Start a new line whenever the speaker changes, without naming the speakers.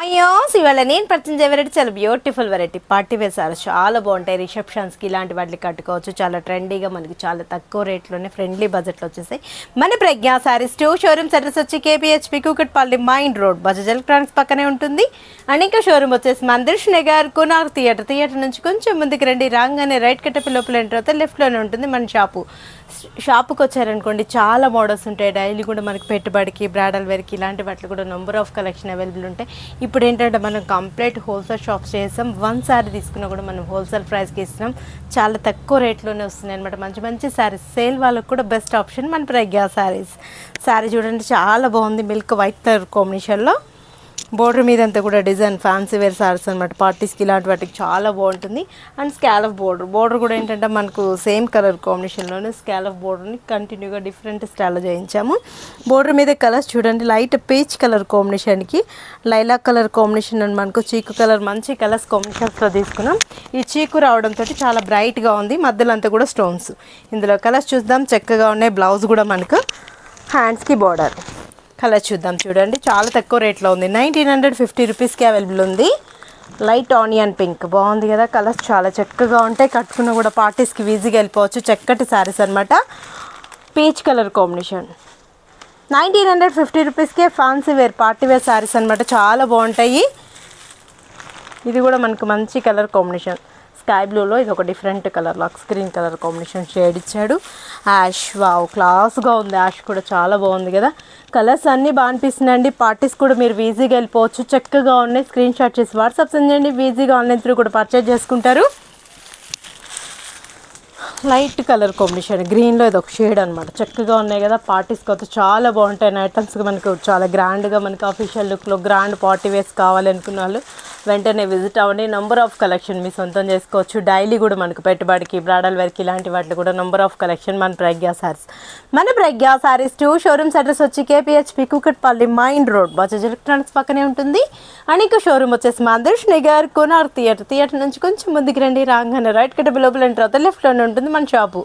అయ్యో ఇవాళ నేను పర్చేజ్ వెరైటీ చాలా beautiful variety party wear saris చాలా బాగుంటాయి. రిసెప్షన్స్కి ఇలాంటి వాటికి కట్టుకోవచ్చు. చాలా ట్రెండీగా మనకి చాలా తక్కువ రేట్లోనే ఫ్రెండ్లీ బడ్జెట్లో వచ్చేసాయి. మన ప్రజ్ఞా సారీస్ 2 షోరూమ్స్ అడ్రస్ వచ్చి KPHB Kukatpally main road Bajaj electronics పక్కనే ఉంటుంది. అండ్ ఇంకా షోరూమ్ వచ్చేసి మందిర్ష్ నగర్ కునార్ థియేటర్ నుంచి కొంచెం ముందుకు రండి. రాగానే రైట్ కట్టపి లోపల ఎంటర్ అవుతే లెఫ్ట్లోనే ఉంటుంది మన షాపుకి వచ్చారనుకోండి చాలా మోడల్స్ ఉంటాయి. డైలీ కూడా మనకి పెట్టుబడికి బ్రాడల్ వేర్కి ఇలాంటి వాటికి కూడా నెంబర్ ఆఫ్ కలెక్షన్ అవైలబుల్ ఉంటాయి. ఇప్పుడు ఏంటంటే మనం కంప్లీట్ హోల్సేల్ షాప్స్ చేసాం. 1 సారీ తీసుకున్నా కూడా మనం హోల్సేల్ ప్రైస్కి ఇస్తున్నాం. చాలా తక్కువ రేట్లోనే వస్తున్నాయి అనమాట. మంచి మంచి శారీస్ సేల్ వాళ్ళకి కూడా బెస్ట్ ఆప్షన్ మన ప్రజ్ఞా శారీస్. శారీ చూడండి చాలా బాగుంది. మిల్క్ వైట్ కలర్ కాంబినేషన్లో బోర్డర్ మీద అంతా కూడా డిజైన్ ఫ్యాన్సీ వేర్ సారీస్ అనమాట. పార్టీస్కి ఇలాంటి వాటికి చాలా బాగుంటుంది. అండ్ స్కాలఫ్ బోర్డర్ కూడా ఏంటంటే మనకు సేమ్ కలర్ కాంబినేషన్లోనే స్కాలఫ్ బోర్డర్ని కంటిన్యూగా డిఫరెంట్ స్టైల్లో చేయించాము. బోర్డర్ మీద కలర్స్ చూడండి. లైట్ పీచ్ కలర్ కాంబినేషన్కి లైలాక్ కలర్ కాంబినేషన్ అని మనకు చీకు కలర్ మంచి కలర్స్ కాంబినేషన్స్లో తీసుకున్నాం. ఈ చీకు రావడంతో చాలా బ్రైట్గా ఉంది. మధ్యలో అంతా కూడా స్టోన్స్. ఇందులో కలర్స్ చూద్దాం. చక్కగా ఉన్నాయి. బ్లౌజ్ కూడా మనకు హ్యాండ్స్కి బోర్డర్ కలర్ చూద్దాం. చూడండి చాలా తక్కువ రేట్లో ఉంది. 1950 రూపీస్కి అవైలబుల్ ఉంది. లైట్ ఆనియన్ పింక్ బాగుంది కదా. కలర్స్ చాలా చక్కగా ఉంటాయి. కట్టుకున్న కూడా పార్టీస్కి ఈజీగా వెళ్ళిపోవచ్చు. చక్కటి శారీస్ అనమాట. పీచ్ కలర్ కాంబినేషన్ 1950 రూపీస్కే fancy wear party wear saris అనమాట. చాలా బాగుంటాయి. ఇది కూడా మనకు మంచి కలర్ కాంబినేషన్ స్కై బ్లూలో ఇది ఒక డిఫరెంట్ కలర్ లక్స్ గ్రీన్ కలర్ కాంబినేషన్ షేడ్ ఇచ్చాడు. యాష్ వావ్ క్లాస్గా ఉంది. యాష్ కూడా చాలా బాగుంది కదా. కలర్స్ అన్నీ బాగా అనిపిస్తున్నాయండి. పార్టీస్ కూడా మీరు ఈజీగా వెళ్ళిపోవచ్చు. చక్కగా ఉన్నాయి. స్క్రీన్ షాట్ చేసి వాట్సాప్ సెండ్ చేయండి. ఈజీగా ఆన్లైన్ త్రూ కూడా పర్చేజ్ చేసుకుంటారు. లైట్ కలర్ కాంబినేషన్ గ్రీన్లో ఇది ఒక షేడ్ అనమాట. చక్కగా ఉన్నాయి కదా. పార్టీస్కి అయితే చాలా బాగుంటాయి. ఐటమ్స్కి మనకు చాలా గ్రాండ్గా మనకి అఫీషియల్ లుక్లో గ్రాండ్ పార్టీ వేర్స్ కావాలనుకున్న వాళ్ళు వెంటనే విజిట్ అవ్వండి. నెంబర్ ఆఫ్ కలెక్షన్ మీ సొంతం చేసుకోవచ్చు. డైలీ కూడా మనకు పెట్టుబడికి బ్రాడల్ వేర్కి ఇలాంటి వాటికి కూడా నెంబర్ ఆఫ్ కలెక్షన్ మన ప్రజ్ఞా సారీస్. మన ప్రజ్ఞా సారీస్ 2 షోరూమ్స్ అడ్రస్ వచ్చి KPHB Kukatpally main road Bajaj electronics పక్కనే ఉంటుంది. అండ్ ఇంకా షోరూమ్ వచ్చేసి మందిర్ష్ నగర్ కునార్ థియేటర్ నుంచి కొంచెం ముందుకు రండి. రాగానే రైట్ కట్టబి లోపల ఎంటర్ అవుతే లెఫ్ట్లోనే ఉంటుంది మన షాపు.